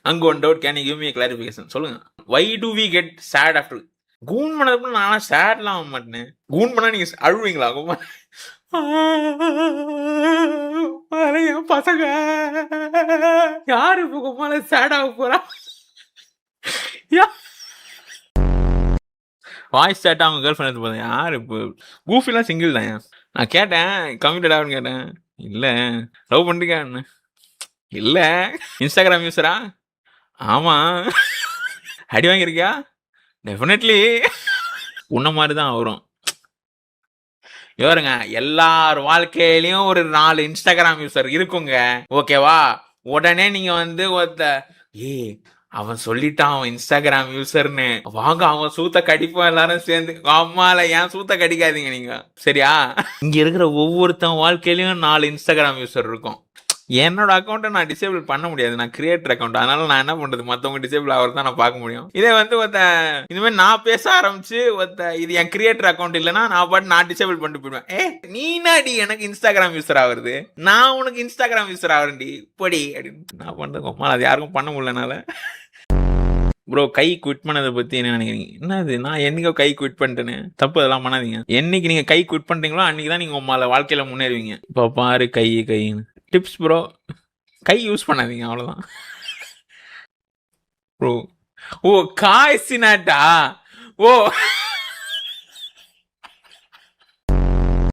அங்க one doubt, can you give me clarification சொல்லுங்க. Why do we get sad after? கூன் பண்ணதுக்கு நான் சேட்லாம் ஆக மாட்டேன். கூன் பண்ணா நீங்க அழுவீங்களா? என் பசங்க யாரு இப்போ கும்மால சேட் ஆக போறா? வாய்ஸ் சேட் அவங்க கேர்ள் ஃப்ரெண்ட் போதும். யார் இப்போ கூஃபிலாம் சிங்கிள் தான். நான் கேட்டேன் கம்மிட்டட் ஆகுன்னு கேட்டேன். இல்லை லவ் பண்ணிருக்கேன். இல்லை இன்ஸ்டாகிராம் யூஸரா? ஆமாம். அடி வாங்கியிருக்கியா? டெஃபினெட்லி. உன்ன மாதிரி தான் வரும். யோருங்க, எல்லார் வாழ்க்கையிலையும் ஒரு 4 இன்ஸ்டாகிராம் யூசர் இருக்குங்க, ஓகேவா? உடனே நீங்க வந்து அவன் சொல்லிட்டான் அவன் இன்ஸ்டாகிராம் யூசர்னு, வாங்க அவன் சூத்த கடிப்போம் எல்லாரும் சேர்ந்து. அம்மால ஏன் சூத்த கடிக்காதீங்க நீங்க, சரியா? இங்க இருக்கிற ஒவ்வொருத்தன் வாழ்க்கையிலயும் 4 இன்ஸ்டாகிராம் யூசர் இருக்கும். என்னோட அக்கௌண்ட்டை நான் டிசேபிள் பண்ண முடியாது, நான் கிரியேட்டர் அக்கௌண்ட். அதனால நான் என்ன பண்றது, மற்றவங்க டிசேபிள் ஆகிறது தான் நான் பார்க்க முடியும். இதே வந்து இந்த மாதிரி நான் பேச ஆரம்பிச்சு இது என் கிரியேட்டர் அக்கௌண்ட் இல்லைன்னா நான் பாட்டு நான் டிசேபிள் பண்ணிட்டு போயிடுவேன். நீனாடி எனக்கு இன்ஸ்டாகிராம் யூஸர் ஆகுறது, நான் உனக்கு இன்ஸ்டாகிராம் யூஸர் ஆகுறேன்டி பொடி அப்படின்னு நான் பண்ணுறேன். அது யாருக்கும் பண்ண முடியலனால. ப்ரோ, கை குவிட் பண்ணதை பற்றி என்ன நினைக்கிறீங்க? என்னது, நான் என்னைக்கோ கை குவிட் பண்ணிட்டேன்னு? தப்பு, அதெல்லாம் பண்ணாதீங்க. என்னைக்கு நீங்கள் கை குவிட் பண்ணுறீங்களோ அன்றைக்கி தான் நீங்கள் உங்களை வாழ்க்கையில் முன்னேறுவீங்க. இப்போ பாரு கைன்னு டிப்ஸ் ப்ரோ, கை யூஸ் பண்ணாதீங்க, அவ்வளோதான் ப்ரோ. ஓ காய்ச்சினாட்டா? ஓ